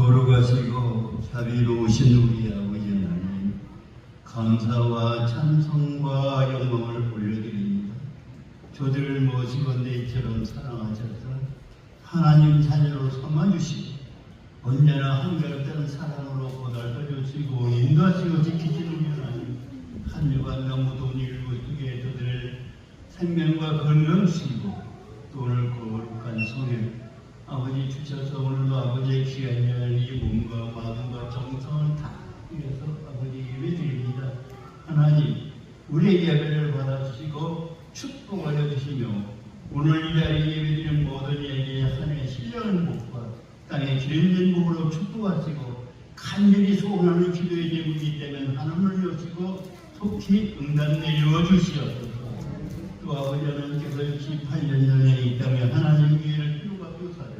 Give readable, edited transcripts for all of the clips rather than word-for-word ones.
거룩하시고 자비로우신 우리 아버지 하나님, 감사와 찬송과 영광을 올려드립니다. 저들을 모시건대 이처럼 사랑하셔서 하나님 자녀로 삼아주시고 언제나 한결같은 사랑으로 보살펴주시고 인도하시고 지키시는 하나님, 한 주간 너무 돈 일고 쓰게 저들을 생명과 건강 주시고 또 오늘 거룩한 성일 아버지 주셔서 오늘도 아버지의 귀한 이 몸과 마음과 정성을 다 위해서 아버지 예배드립니다. 하나님, 우리의 예배를 받아주시고 축복하여 주시며 오늘 이 자리에 예배드리는 모든 이에게 한 해 신령한 복과 땅에 기름진 복으로 축복하시고 간절히 소원하는 기도의 제목이 되면 하나님을 여시고 속히 응답 내려주시옵소서. 또 아버지 하나님께서 28년 전에 이 땅에 하나님 위를 피로받고 사셔서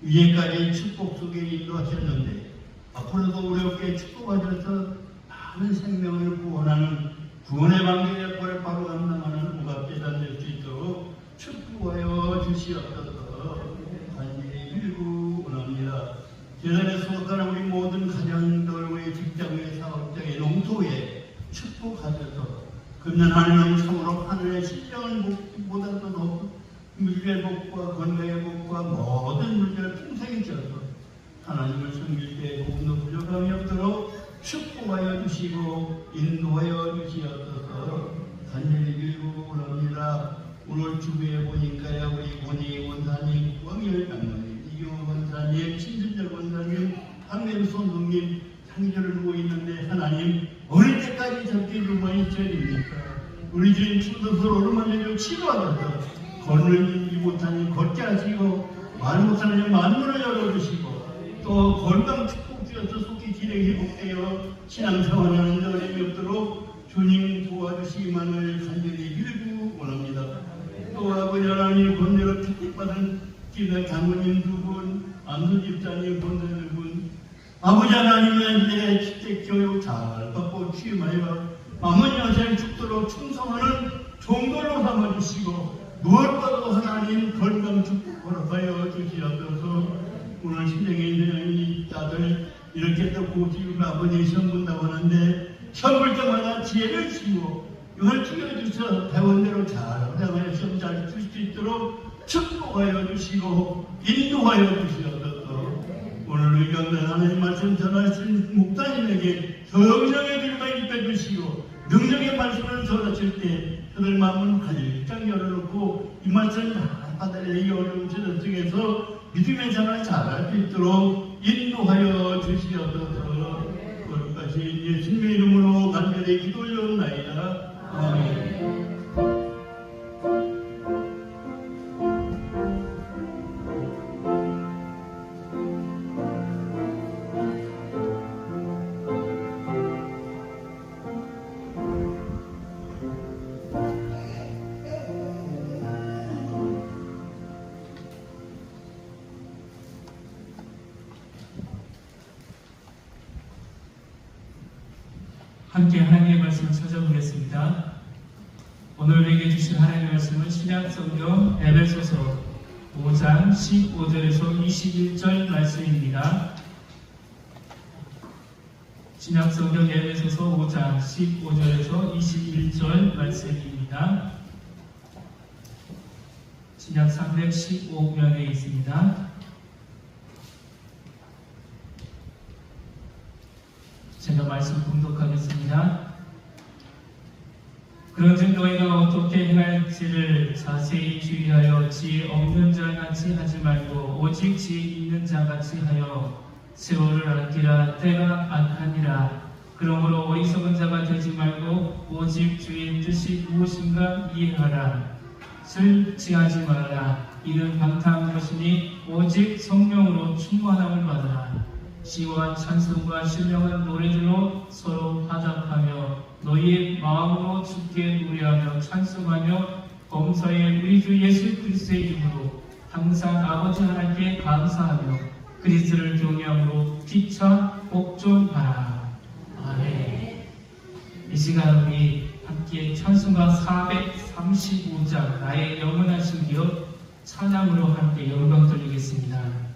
위에까지 축복 속에 인도하셨는데 앞으로도 어렵게 축복하셔서 많은 생명을 구원하는 구원의 방식의 벌을 바로 감당하는 무갑재단 될 수 있도록 축복하여 주시옵소서. 간절히 빌고 원합니다. 재단에 소속하는 우리 모든 가정들, 우리 직장의 사업장의 농토에 축복하셔서 금년 한 해는 참으로 하늘의 신령한 복보다도 높은 물질의 복과 건강의 복과 모든 물질을 풍성히 주셔서 하나님을 섬길 때 복음도 부족함이 없도록 축복하여 주시고 인도하여 주시옵소서. 간절히 빌고 원합니다. 오늘 주부에 보니까요, 우리 권희 원사님, 왕열 장로님, 이경호 원사님, 신순절 원사님, 황냄손 동님 상주를 두고 있는데 하나님 어느 때까지 저렇게 누워 있어야 됩니까? 우리 주인 충성스러워 오르만을 치료하셔서 걷는 못하니 걷게 하시고 말 못하는 만문을 열어주시고 또 건강 축복 주셔서 속히 기능 회복되어 신앙생활하는 데 어려움이 없도록 주님 도와주시기만을 간절히 빌고 원합니다. 또 아버지 하나님 권대로 축복받은 기도 장모님 두 분, 안수 집사님 권대 두 분, 아버지 하나님의 주택 교육 잘 받고 취임하여 아버지 여생 죽도록 충성하는 종도로 삼아주시고 무엇보다도 하나님 건강 축복 허락하여 주시옵소서. 오늘 신정에 있는 이 자들 이렇게 또 고집을 아버지 시험 본다고 하는데 시험 볼 때마다 지혜를 주시고 이걸 죽여주셔서 배원대로 잘 활용하여 시험 잘 줄 수 있도록 축복하여 주시고 인도하여 주시옵소서. 오늘 의견된 하나님 말씀 전하신 목사님에게 성령의 길만 입혀주시고 능력의 말씀을 전하실 때 그들 마음을 가장 열어놓고 이 말씀을 다 받아내기 어려운 시대 속에서 믿음의 생활을 잘할 수 있도록 인도하여 주시옵소서. 거룩하신 예수님의 이름으로 간절히 기도 올려옵나이다. 아멘. 함께 하나님의 말씀을 찾아보겠습니다. 오늘 우리에게 주신 하나님의 말씀은 신약성경 에베소서 5장 15절에서 21절 말씀입니다. 신약성경 에베소서 5장 15절에서 21절 말씀입니다. 신약 315면에 있습니다. 제가 말씀 봉독하겠습니다. 그런즉 너희가 어떻게 행할지를 자세히 주의하여 지혜 없는 자같이 하지 말고 오직 지혜 있는 자같이 하여 세월을 아끼라. 때가 악하니라. 그러므로 어리석은 자가 되지 말고 오직 주의 뜻이 무엇인가 이해하라. 술 취하지 말라. 이는 방탕한 것이니 오직 성령으로 충만함을 받으라. 시와 찬송과 신령한 노래들로 서로 화답하며 너희의 마음으로 주께 노래하며 찬송하며 범사에 우리 주 예수 그리스도의 이름으로 항상 아버지 하나님께 감사하며 그리스도를 경외함으로 피차 복종하라. 아멘. 이 시간 우리 함께 찬송가 435장 나의 영원하신 기업 찬양으로 함께 영광 돌리겠습니다.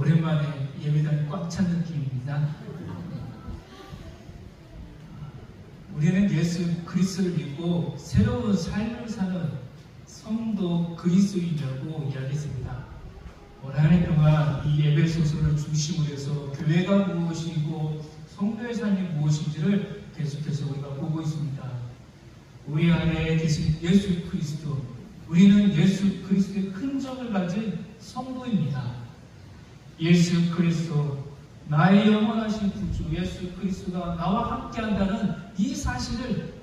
오랜만에 예배당이 꽉 찬 느낌입니다. 우리는 예수 그리스도를 믿고 새로운 삶을 사는 성도 그리스도인이라고 이야기했습니다. 올 한 해 동안 이 에베소서를 중심으로 해서 교회가 무엇이고 성도의 삶이 무엇인지를 계속해서 우리가 보고 있습니다. 우리 안에 계신 예수 그리스도, 우리는 예수 그리스도의 흔적을 가진 성도입니다. 예수 그리스도, 나의 영원하신 구주 예수 그리스도가 나와 함께한다는 이 사실을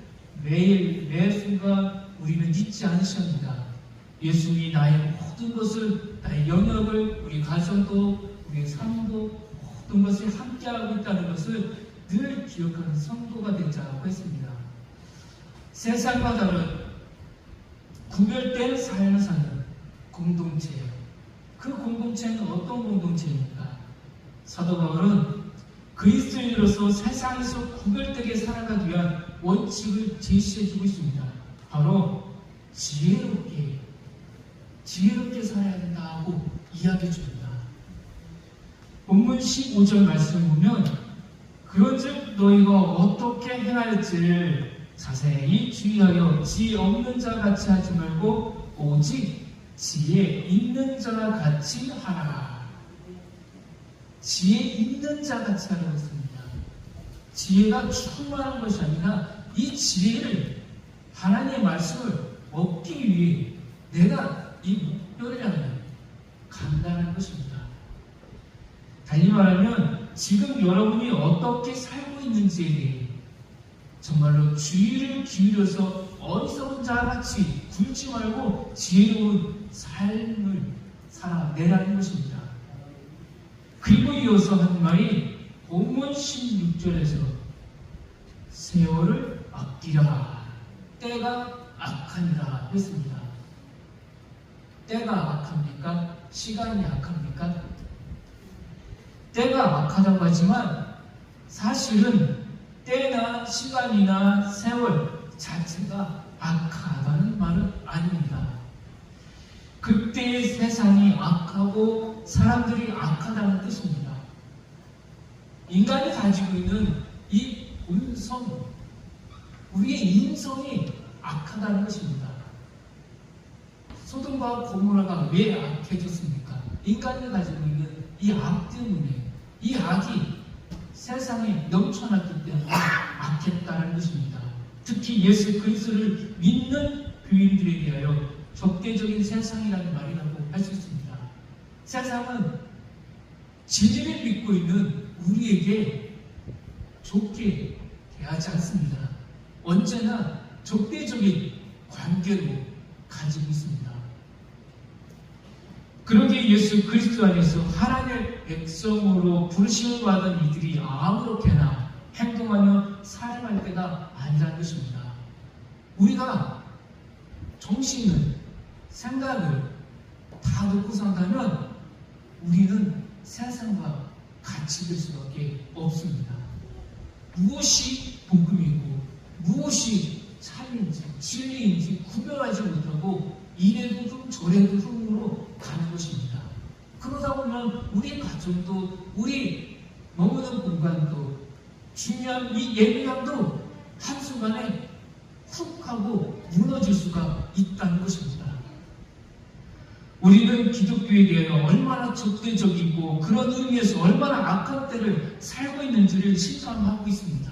매일 매 순간 우리는 잊지 않으셔야 합니다. 예수님이 나의 모든 것을, 나의 영역을, 우리 가정도, 우리 삶도 모든 것을 함께하고 있다는 것을 늘 기억하는 성도가 되자고 했습니다. 세상과 다른 구별된 삶을 사는 공동체, 그 공동체는 어떤 공동체입니까? 사도 바울은 그리스도인으로서 세상에서 구별되게 살아가기 위한 원칙을 제시해주고 있습니다. 바로 지혜롭게 살아야 된다고 이야기해 줍니다. 본문 15절 말씀을 보면 그런즉 너희가 어떻게 행할지를 자세히 주의하여 지혜 없는 자 같이 하지 말고 오직 지혜 있는 자 같이 하라. 지혜 있는 자 같이 하라고 했습니다. 지혜가 충만한 것이 아니라 이 지혜를, 하나님의 말씀을 얻기 위해 내가 이 목표를 향해 간다는 것입니다. 달리 말하면 지금 여러분이 어떻게 살고 있는지에 대해 정말로 주의를 기울여서 어리석은 자같이 굴지 말고 지혜로운 삶을 살아내라는 것입니다. 그리고 이어서 한 말이 본문 16절에서 세월을 아끼라, 때가 악하니라 했습니다. 때가 악합니까? 시간이 악합니까? 때가 악하다고 하지만 사실은 때나 시간이나 세월 자체가 악하다는 말은 아닙니다. 그때의 세상이 악하고 사람들이 악하다는 뜻입니다. 인간이 가지고 있는 이 본성, 우리의 인성이 악하다는 것입니다. 소돔과 고모라가 왜 악해졌습니까? 인간이 가지고 있는 이 악 때문에, 이 악이 세상에 넘쳐났기 때문에 악했다는 것입니다. 특히 예수 그리스도를 믿는 교인들에 대하여 적대적인 세상이라는 말이라고 할 수 있습니다. 세상은 진리를 믿고 있는 우리에게 좋게 대하지 않습니다. 언제나 적대적인 관계로 가지고 있습니다. 그러기에 예수 그리스도 안에서 하나님의 백성으로 부르심을 받은 이들이 아무렇게나 행동하며 살아갈 때가 아니라는 것입니다. 우리가 정신을, 생각을 다 놓고 산다면 우리는 세상과 같이 될 수밖에 없습니다. 무엇이 복음이고 무엇이 참인지 진리인지 구별하지 못하고 이래도 흠 저래도 흠으로 가는 것입니다. 그러다 보면 우리 가정도, 우리 머무는 공간도, 중요한 이 예배감도 한순간에 훅 하고 무너질 수가 있다는 것입니다. 우리는 기독교에 대해 얼마나 적대적이고 그런 의미에서 얼마나 악한 때를 살고 있는지를 실감하고 있습니다.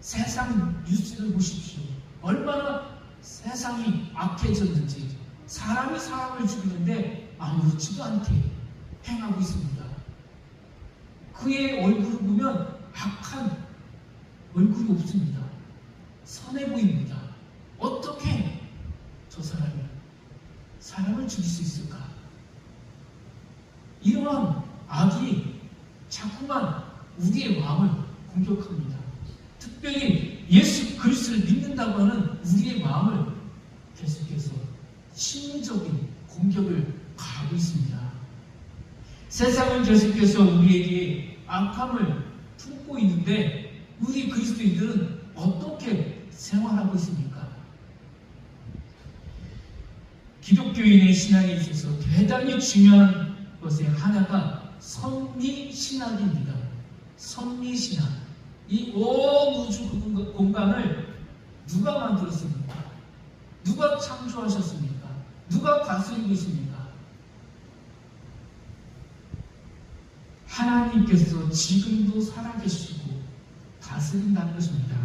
세상 뉴스를 보십시오. 얼마나 세상이 악해졌는지, 사람이 사람을 죽이는데 아무렇지도 않게 행하고 있습니다. 그의 얼굴을 보면 악한 얼굴이 없습니다. 선해 보입니다. 어떻게 저 사람이 사람을 죽일 수 있을까? 이러한 악이 자꾸만 우리의 마음을 공격합니다. 특별히 예수 그리스도를 믿는다고 하는 우리의 마음을 계속해서 심리적인 공격을 가하고 있습니다. 세상은 계속해서 우리에게 악함을 품고 있는데 우리 그리스도인들은 어떻게 생활하고 있습니까? 기독교인의 신앙에 있어서 대단히 중요한 것의 하나가 선미신학입니다. 선미신학. 이 온 우주 공간을 누가 만들었습니까? 누가 창조하셨습니까? 누가 다스리고 있습니까? 하나님께서 지금도 살아계시고 다스린다는 것입니다.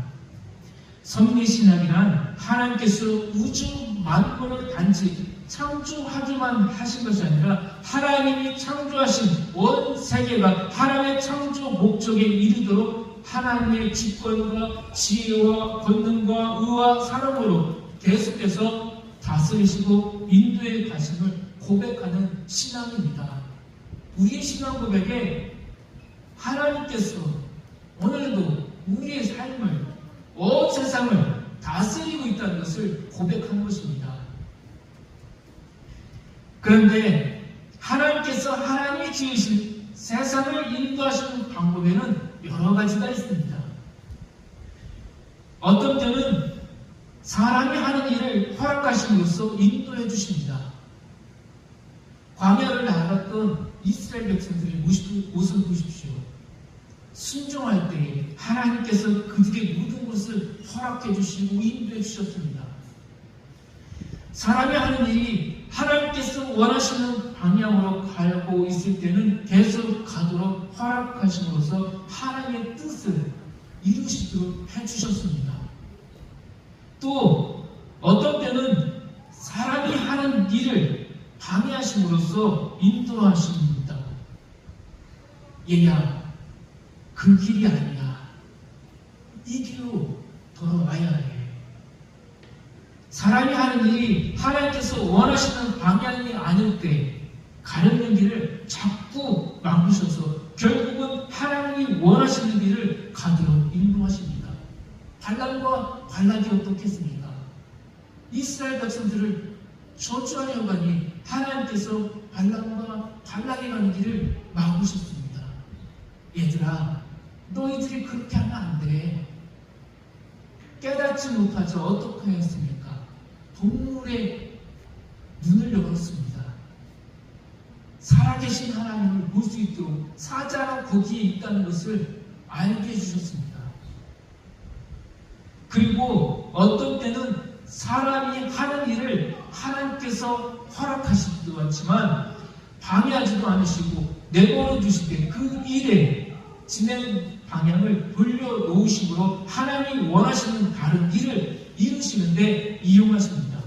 선미신학이란 하나님께서 우주 만물을 단지 창조하기만 하신 것이 아니라 하나님이 창조하신 온 세계가 하나님의 창조 목적에 이르도록 하나님의 직권과 지혜와 권능과 의와 사랑으로 계속해서 다스리시고 인도에 가심을 고백하는 신앙입니다. 우리의 신앙 고백에 하나님께서 오늘도 우리의 삶을, 온 세상을 다스리고 있다는 것을 고백하는 것입니다. 그런데 하나님께서 하나님이 지으신 세상을 인도하시는 방법에는 여러 가지가 있습니다. 어떤 때는 사람이 하는 일을 허락하심으로써 인도해 주십니다. 광야를 나갔던 이스라엘 백성들의 모습을 보십시오. 순종할 때에 하나님께서 그들의 모든 것을 허락해 주시고 인도해 주셨습니다. 사람이 하는 일이 하나님께서 원하시는 방향으로 가고 있을 때는 계속 가도록 허락하심으로써 하나님의 뜻을 이루시도록 해주셨습니다. 또 어떤 때는 사람이 하는 일을 방해하심으로써 인도하십니다. 얘야, 그 길이 아니야. 이 길로 돌아와야 해. 사람이 하는 일이 하나님께서 원하시는 방향이 아닐 때 가려는 길을 자꾸 막으셔서 결국은 하나님이 원하시는 길을 가도록 인도하십니다. 발람과 발락이 어떻겠습니까? 이스라엘 백성들을 저주하려고 하니 하나님께서 발람과 발락이 가는 길을 막으셨습니다. 얘들아, 너희들이 그렇게 하면 안 돼. 깨닫지 못하죠. 어떻게 했습니까? 동물의 눈을 열었습니다. 살아계신 하나님을 볼 수 있도록 사자가 거기에 있다는 것을 알게 해주셨습니다. 그리고 어떤 때는 사람이 하는 일을 하나님께서 허락하시기도 하지만 방해하지도 않으시고 내버려 두시되 그 일에 진행 방향을 돌려놓으심으로 하나님이 원하시는 다른 일을 이루시는데 이용하십니다.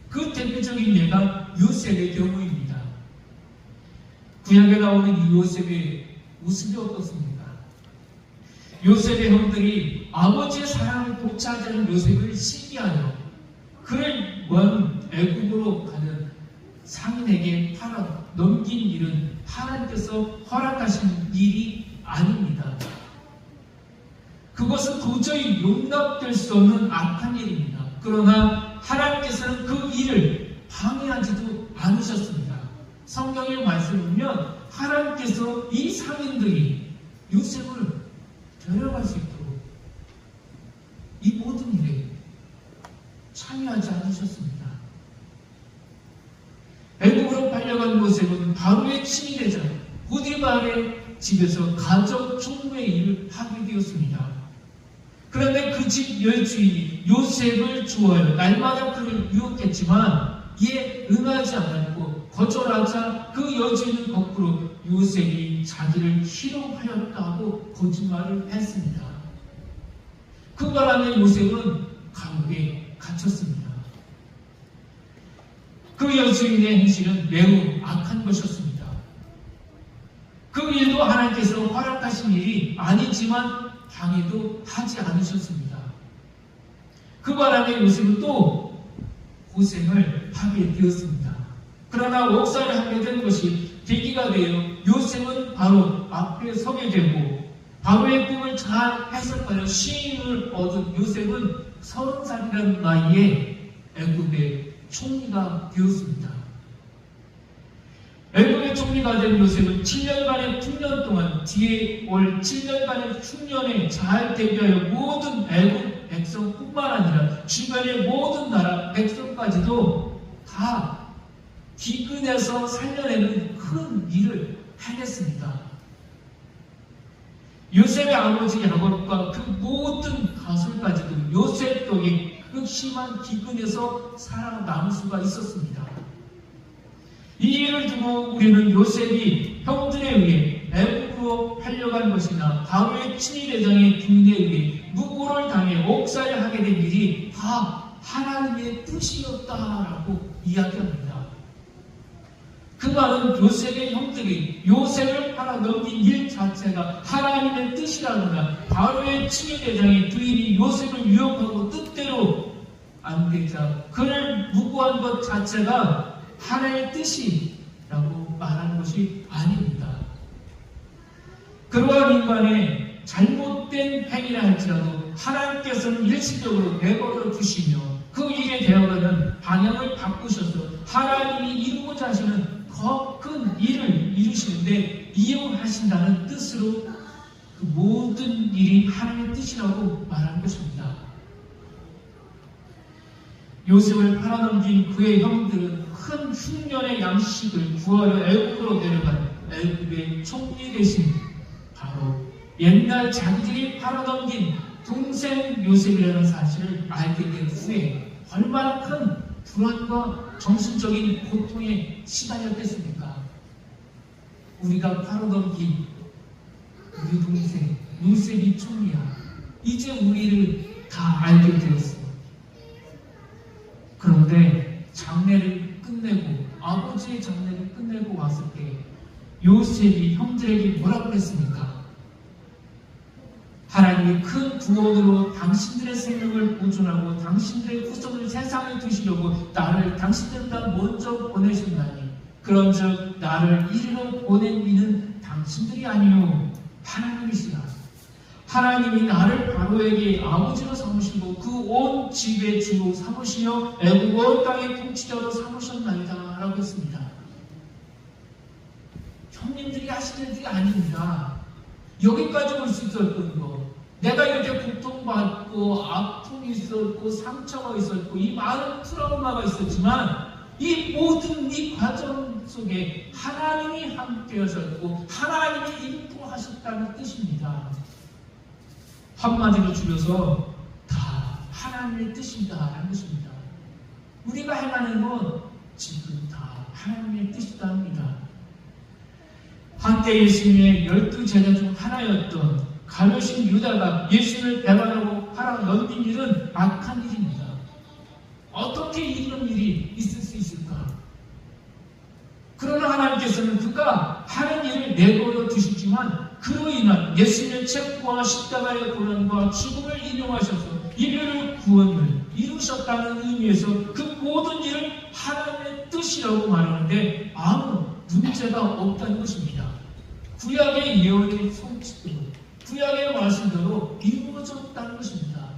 그 대표적인 예가 요셉의 경우입니다. 구약에 나오는 이 요셉의 모습이 어떻습니까? 요셉의 형들이 아버지의 사랑을 독차지하는 요셉을 시기하여 그를 먼 애굽으로 가는 상인에게 팔아 넘긴 일은 하나님께서 허락하신 일이 아닙니다. 그것은 도저히 용납될 수 없는 악한 일입니다. 그러나 하나님께서는 그 일을 방해하지도 않으셨습니다. 성경의 말씀을 보면 하나님께서 이 상인들이 요셉을 데려갈 수 있도록 이 모든 일에 참여하지 않으셨습니다. 애굽으로 팔려간 요셉은 바로의 친위대장 보디발의 집에서 가정 총무의 일을 하게 되었습니다. 그런데 그 집 여주인이 요셉을 주어요. 날마다 그를 유혹했지만 이에 응하지 않았고 거절하자 그 여주인은 거꾸로 요셉이 자기를 희롱하였다고 거짓말을 했습니다. 그 바람에 요셉은 감옥에 갇혔습니다. 그 여주인의 행실은 매우 악한 것이었습니다. 그 일도 하나님께서 허락하신 일이 아니지만 방해도 하지 않으셨습니다. 그 바람에 요셉은 또 고생을 하게 되었습니다. 그러나 옥살을 하게 된 것이 계기가 되어 요셉은 바로 앞에 서게 되고 바로의 꿈을 잘 해석하여 시인을 얻은 요셉은 30살이라는 나이에 애굽의 총리가 되었습니다. 애굽의 총리가 된 요셉은 7년간의 풍년 동안 뒤에 올 7년간의 흉년에 잘 대비하여 모든 애굽 백성뿐만 아니라 주변의 모든 나라 백성까지도 다 기근에서 살려내는 큰 일을 해냈습니다. 요셉의 아버지 야곱과 그 모든 가설까지도 요셉 덕에 극심한 기근에서 살아남을 수가 있었습니다. 이 일을 두고 우리는 요셉이 형들에 의해 애국으로 팔려간 것이나 바로의 친위대장의 군대에 의해 무고를 당해 옥살하게 된 일이 다 하나님의 뜻이었다라고 이야기합니다. 그 말은 요셉의 형들이 요셉을 팔아 넘긴 일 자체가 하나님의 뜻이라거나 바로의 친위대장의 부인이 요셉을 유혹하고 뜻대로 안 되자 그를 무고한 것 자체가 하나님의 뜻이라고 말하는 것이 아닙니다. 그러한 인간의 잘못된 행위라 할지라도 하나님께서는 일시적으로 내버려 두시며 그 일에 대하여는 방향을 바꾸셔서 하나님이 이루고자 하시는 더 큰 일을 이루시는데 이용하신다는 뜻으로 그 모든 일이 하나님의 뜻이라고 말하는 것입니다. 요셉을 팔아넘긴 그의 형들은 큰 흉년의 양식을 구하려 애국으로 내려간 애국의 총리 대신 바로 옛날 자기들이 팔아넘긴 동생 요셉이라는 사실을 알게 된 후에 얼마나 큰 불안과 정신적인 고통에 시달렸겠습니까? 우리가 팔아넘긴 우리 동생 요셉이 총리야. 이제 우리를 다 알게 되었어. 그런데 장례를 끝내고 아버지의 장례를 끝내고 왔을 때 요셉이 형들에게 뭐라고 했습니까? 하나님이 큰 구원으로 당신들의 생명을 보존하고 당신들의 후손을 세상에 두시려고 나를 당신들보다 먼저 보내셨나니 그런즉 나를 이리로 보낸 이는 당신들이 아니요 하나님이시라. 하나님이 나를 바로에게 아버지로 삼으시고 그 온 집의 주로 삼으시며 애국 온 땅의 통치자로 삼으셨나이다 라고 했습니다. 형님들이 하시는 일이 아닙니다. 여기까지 올 수 있었던 거, 내가 이렇게 고통받고 아픔이 있었고 상처가 있었고 이 많은 트라우마가 있었지만 이 모든 이 과정 속에 하나님이 함께 하셨고 하나님이 인도하셨다는 뜻입니다. 한마디로 줄여서 다 하나님의 뜻이다라는 것입니다. 우리가 행하는 건 지금 다 하나님의 뜻이다 합니다. 한때 예수님의 12제자 중 하나였던 가룟신 유다가 예수를 배반하고 팔아 넘긴 일은 악한 일입니다. 어떻게 이런 일이 있을 수 있을까? 그러나 하나님께서는 그가 하는 일을 내버려 두시지만 그로 인한 예수님의 책과 십자가의 고난과 죽음을 인용하셔서 인류의 구원을 이루셨다는 의미에서 그 모든 일을 하나님의 뜻이라고 말하는데 아무 문제가 없다는 것입니다. 구약의 예언의 성취대로 구약의 말씀대로 이루어졌다는 것입니다.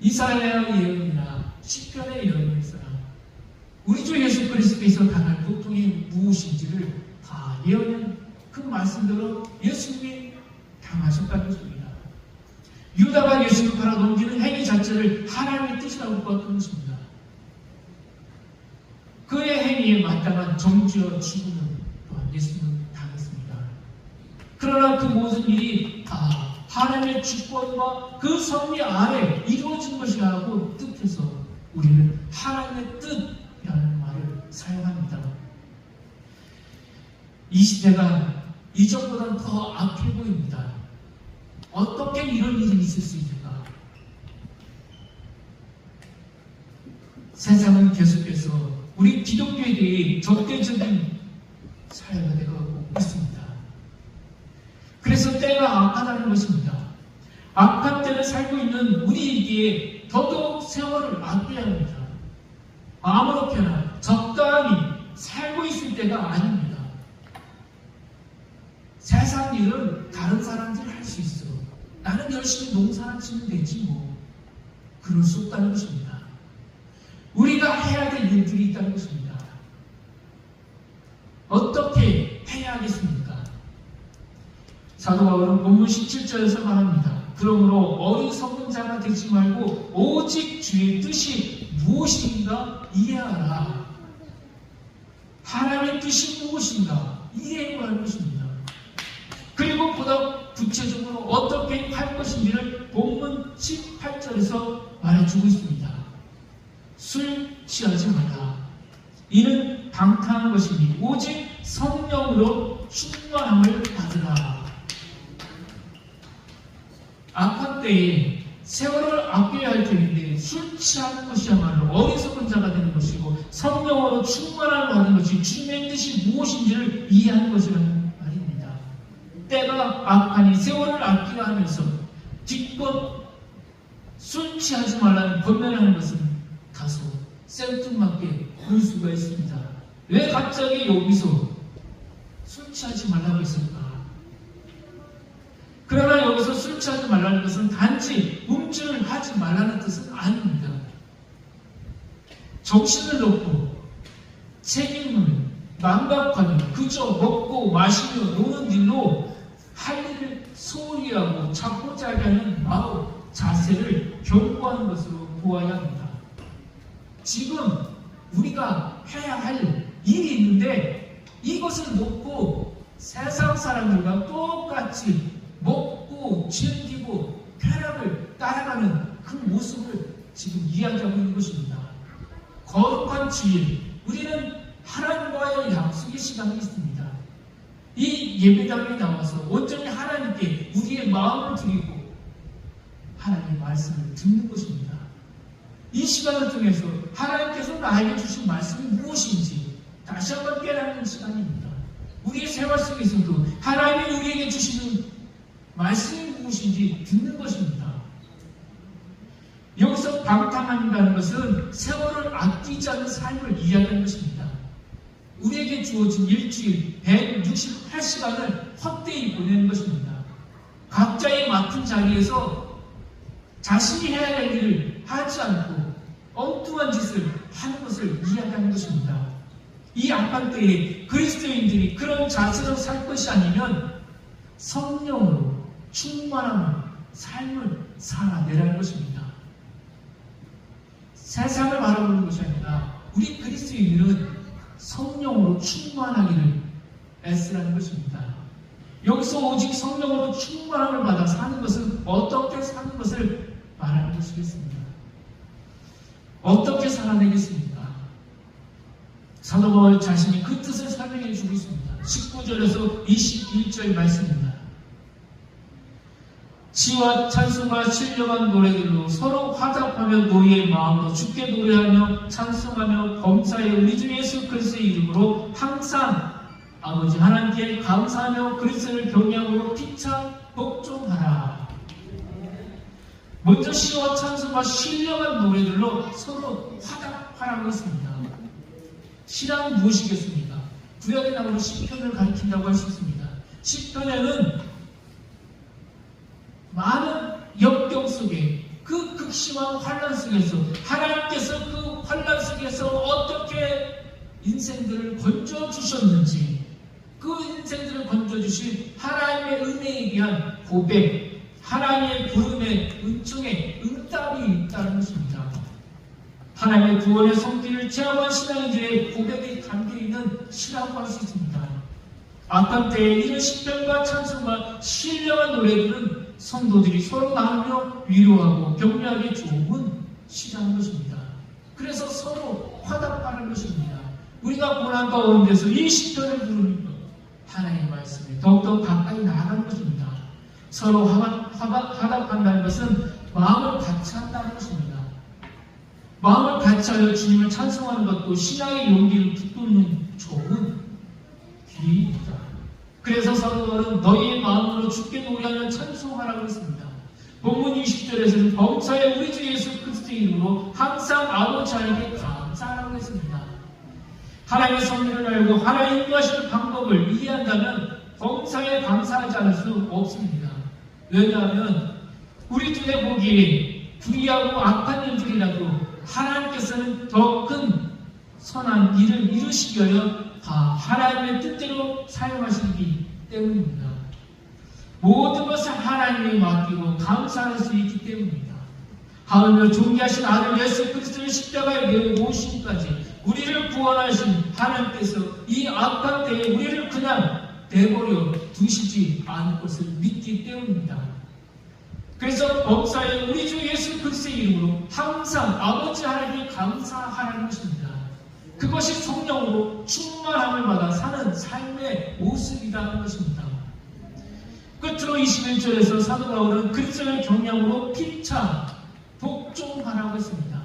이사야의 예언이나 시편의 예언에서 우리 주 예수 그리스도께서 당할 고통이 무엇인지를 다 예언한 그 말씀대로 예수님이 당하셨다는 것입니다. 유다가 예수를 팔아 넘기는 행위 자체를 하나님의 뜻이라고 보았던 것입니다. 그의 행위에 마땅한 정죄와 죽음을 또한 예수님은 당했습니다. 그러나 그 모든 일이 다 하나님의 주권과 그 섭리 아래 이루어진 것이라고 뜻해서 우리는 하나님의 뜻이라는 말을 사용합니다. 이 시대가 이전보다는 더 악해 보입니다. 어떻게 이런 일이 있을 수 있을까? 세상은 계속해서 우리 기독교에 대해 적대적인 사회가 되고 있습니다. 그래서 때가 악하다는 것입니다. 악한 때를 살고 있는 우리에게 더더욱 세월을 아껴야 합니다. 아무렇게나 적당히 살고 있을 때가 아닙니다. 세상 일은 다른 사람들이 할 수 있어. 나는 열심히 농사를 치면 되지 뭐. 그럴 수 없다는 것입니다. 우리가 해야 될 일들이 있다는 것입니다. 어떻게 해야 하겠습니까? 사도 바울은 본문 17절에서 말합니다. 그러므로 어리석은 자가 되지 말고 오직 주의 뜻이 무엇인가 이해하라. 하나님의 뜻이 무엇인가 이해해야 할 것입니다. 그리고 보다 구체적으로 어떻게 할 것인지를 본문 18절에서 말해주고 있습니다. 술 취하지 말라. 이는 방탕한 것이니 오직 성령으로 충만함을 받으라. 악한 때에 세월을 아껴야 할 텐데 술 취하는 것이야말로 어리석은 자가 되는 것이고 성령으로 충만함을 받는 것이 주님의 뜻이 무엇인지를 이해하는 것이라는 말입니다. 때가 악하니 세월을 아끼라 하면서 뒷번 술 취하지 말라는 권면하는 것은 다소 생뚱맞게 볼 수가 있습니다. 왜 갑자기 여기서 술 취하지 말라고 했을까? 그러나 여기서 술 취하지 말라는 것은 단지 음주를 하지 말라는 뜻은 아닙니다. 정신을 놓고 책임을 망각하며 그저 먹고 마시며 노는 일로 할 일을 소홀히 하고 잡고자 하는 마음, 자세를 경고하는 것으로 보아야 합니다. 지금 우리가 해야 할 일이 있는데 이것을 놓고 세상 사람들과 똑같이 먹고 즐기고 쾌락을 따라가는 그 모습을 지금 이야기하고 있는 것입니다. 거룩한 주일, 우리는 하나님과의 약속의 시간이 있습니다. 이 예배당에 나와서 온전히 하나님께 우리의 마음을 드리고 하나님의 말씀을 듣는 것입니다. 이 시간을 통해서 하나님께서 나에게 주신 말씀이 무엇인지 다시 한번 깨닫는 시간입니다. 우리의 생활 속에서도 하나님이 우리에게 주시는 말씀이 무엇인지 듣는 것입니다. 여기서 방탕한다는 것은 세월을 아끼지 않는 삶을 이야기하는 것입니다. 우리에게 주어진 일주일 168시간을 헛되이 보내는 것입니다. 각자의 맡은 자리에서 자신이 해야 할 일을 하지 않고 엉뚱한 짓을 하는 것을 이야기하는 것입니다. 이 악한 때에 그리스도인들이 그런 자세로 살 것이 아니면 성령으로 충만한 삶을 살아내라는 것입니다. 세상을 바라보는 것이 아니라 우리 그리스도인들은 성령으로 충만하기를 애쓰라는 것입니다. 여기서 오직 성령으로 충만함을 받아 사는 것은 어떻게 사는 것을 말하는 것이겠습니다. 어떻게 살아내겠습니까? 사도 바울 자신이 그 뜻을 설명해 주고 있습니다. 19절에서 21절 말씀입니다. 시와 찬송과 신령한 노래들로 서로 화답하며 너희의 마음으로 주께 노래하며 찬송하며 범사의 우리 주 예수 그리스도의 이름으로 항상 아버지 하나님께 감사하며 그리스도를 경외함으로 피차 복종하라. 먼저 시와 찬송과 신령한 노래들로 서로 화답하라고 했습니다. 시란 무엇이겠습니까? 구약에 나오는 시편을 가리킨다고 할 수 있습니다. 시편에는 많은 역경 속에 그 극심한 환란 속에서 하나님께서 그 환란 속에서 어떻게 인생들을 건져주셨는지 그 인생들을 건져주신 하나님의 은혜에 대한 고백, 하나님의 부름의 은총에 응답이 있다는 것입니다. 하나님의 구원의 성기를 체험한 신앙인들의 고백이 담겨있는 시라고 할 수 있습니다. 악한 때에 이런 시편과 찬송과 신령한 노래들은 성도들이 서로 나누며 위로하고 격려하기 좋은 시라는 것입니다. 그래서 서로 화답하는 것입니다. 우리가 고난 가운데서 이 시편을 부르면 하나님의 말씀에 더욱더 가까이 나아가는 것입니다. 서로 화답한다는 것은 마음을 같이 한다는 것입니다. 마음을 같이하여 주님을 찬송하는 것도 신앙의 용기를 북돋는 좋은 길입니다. 그래서 사도바울은 너희의 마음으로 주께 노래하며 찬송하라고 했습니다. 본문 20절에서는 범사에 우리 주 예수 그리스도의 이름으로 항상 아버지 하나님께 감사하라고 했습니다. 하나님의 섭리를 알고 하나님 인도하시는 방법을 이해한다면 범사에 감사하지 않을 수 없습니다. 왜냐하면 우리 눈에 보기에 불의하고 악한 일들이라도 하나님께서는 더 큰 선한 일을 이루시기 위하여 하나님의 뜻대로 사용하시기 때문입니다. 모든 것을 하나님에 맡기고 감사할 수 있기 때문입니다. 하물며 존귀하신 아들 예수 그리스도를 십자가에 내어 모시기까지 우리를 구원하신 하나님께서 이 악한 때에 우리를 그냥 내버려 두시지 않을 것을 믿기 때문입니다. 그래서 범사에 우리 주 예수 그리스도의 이름으로 항상 아버지 하나님께 감사하라는 것입니다. 그것이 성령으로 충만함을 받아 사는 삶의 모습이라는 것입니다. 끝으로 21절에서 사도 바울은 그리스도의 경량으로 피차 복종하라고 했습니다.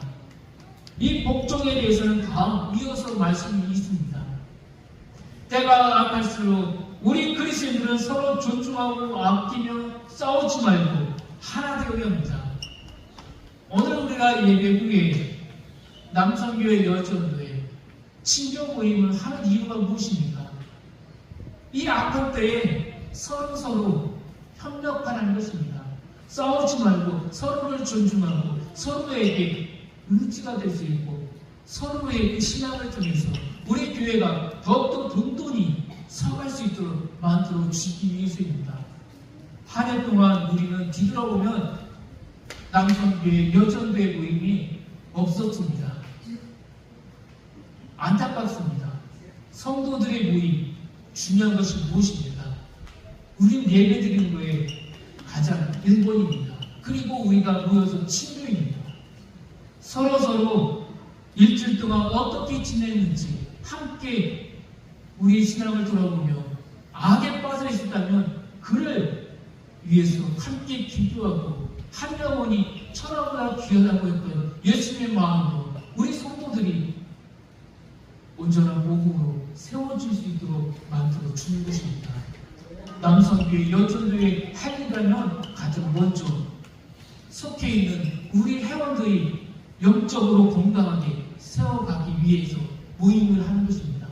이 복종에 대해서는 다음 이어서 말씀이 있습니다. 때가 악할수록 우리 그리스도인들은 서로 존중하고 아끼며 싸우지 말고 하나 되어야 합니다. 오늘 우리가 예배 후에 남성교회 여전교회 친교 모임을 하는 이유가 무엇입니까? 이 악한 때에 서로 협력하라는 것입니다. 싸우지 말고 서로를 존중하고 서로에게 의지가 될 수 있고 서로의 그 신앙을 통해서 우리 교회가 더욱더 돈돈히 서갈 수 있도록 만들어 주기 위해서입니다. 한 해 동안 우리는 뒤돌아보면 남성교회 여전교회 모임이 없었습니다. 안타깝습니다. 성도들의 모임 중요한 것이 무엇입니까? 우린 예배 드리는 거에 가장 1번입니다. 그리고 우리가 모여서 친교입니다. 서로 일주일 동안 어떻게 지냈는지 함께 우리의 신앙을 돌아보며 악에 빠져 있었다면 그를 위해서 함께 기도하고 한 영혼이 천하보다 귀하다고 했던 예수님의 마음으로 우리 성도들이 온전한 복음으로 세워질 수 있도록 만들어 주는 것입니다. 남성교회, 여전교회 할 일이라면 가장 먼저 속해 있는 우리 회원들이 영적으로 건강하게 세워가기 위해서 모임을 하는 것입니다.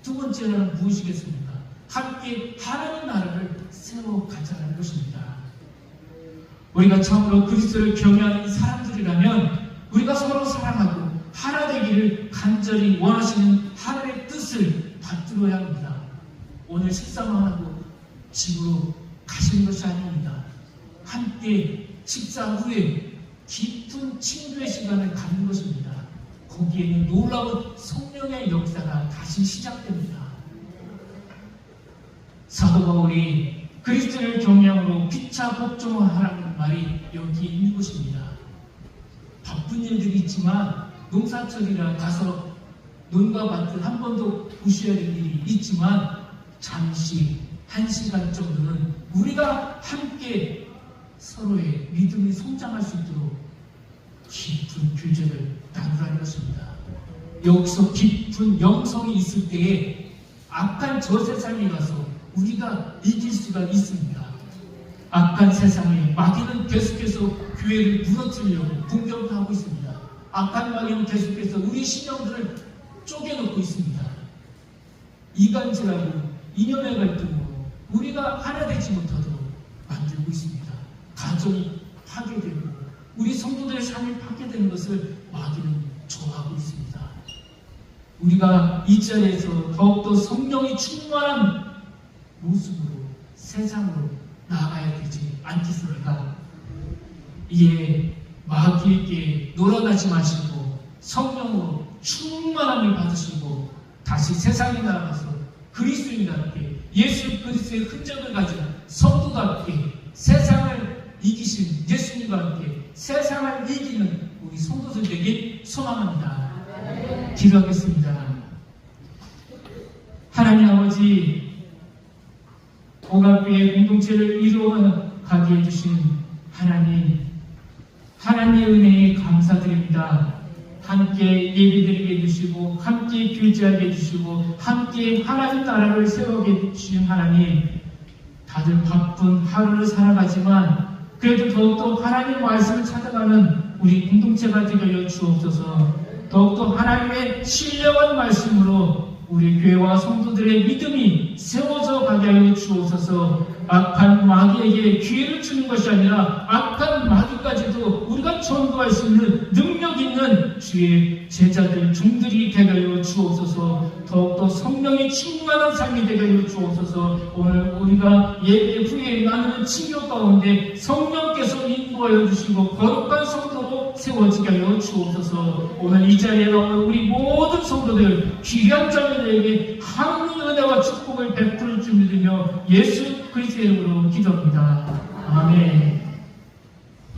두 번째는 무엇이겠습니까? 함께 하나님 나라를 세워가자는 것입니다. 우리가 참으로 그리스도를 경외하는 사람들이라면 우리가 서로 사랑하고 하나 되기를 간절히 원하시는 하나님의 뜻을 받들어야 합니다. 오늘 식사만 하고 집으로 가시는 것이 아닙니다. 함께 식사 후에 깊은 친구의 시간을 갖는 것입니다. 거기에는 놀라운 성령의 역사가 다시 시작됩니다. 사도 바울이 그리스도를 경외함으로 피차 복종하라는 말이 여기 있는 것입니다. 바쁜 일들이 있지만 농사철이라 가서 논과 밭을 한 번 더 보셔야 될 일이 있지만 잠시 1시간 정도는 우리가 함께 서로의 믿음이 성장할 수 있도록 깊은 교제를 나누라는 것입니다. 여기서 깊은 영성이 있을 때에 악한 저 세상에 가서 우리가 이길 수가 있습니다. 악한 세상에 마귀는 계속해서 교회를 무너뜨리려고 공격하고 있습니다. 악한 마귀는 계속해서 우리 신령들을 쪼개놓고 있습니다. 이간질하고 이념의 갈등으로 우리가 하나 되지 못하도록 만들고 있습니다. 가정이 파괴되고 우리 성도들의 삶이 파괴되는 것을 마귀는 좋아하고 있습니다. 우리가 이 자리에서 더욱더 성령이 충만한 모습으로 세상으로 나아가야 되지 않겠습니까? 이에 마귀에게 놀아나지 마시고 성령으로 충만함을 받으시고 다시 세상에 나아가서 그리스도인답게 예수 그리스도의 흔적을 가진 성도답게 세상을 이기신 예수님과 함께 세상을 이기는 우리 성도들 되길 소망합니다. 기도하겠습니다. 하나님 아버지, 오갑교회 공동체를 이루어가게 해주신 하나님의 은혜에 감사드립니다. 함께 예배드리게 해주시고 함께 교제하게 해주시고 함께 하나님 나라를 세우게 해주신 하나님, 다들 바쁜 하루를 살아가지만 그래도 더욱더 하나님의 말씀을 찾아가는 우리 공동체가 되게 하여 주옵소서. 더욱더 하나님의 신령한 말씀으로 우리 교회와 성도들의 믿음이 세워져 가게 하여 주옵소서. 악한 마귀에게 기회를 주는 것이 아니라 악한 마귀까지도 우리가 전도할 수 있는 능력 있는 주의 제자들, 종들이 되게 하여 주옵소서. 더욱더 성령이 충만한 삶이 되게 하여 주옵소서. 오늘 우리가 예배 후에 나누는 친교 가운데 성령께서 인도하여 주시고 거룩한 성도로 세워지게 하여 주옵소서. 오늘 이 자리에 나온 우리 모든 성도들, 귀한 자매들에게 하나님의 은혜와 축복을 베풀 줄 믿으며 예수 그리스도의 이름으로 기도합니다. 아멘.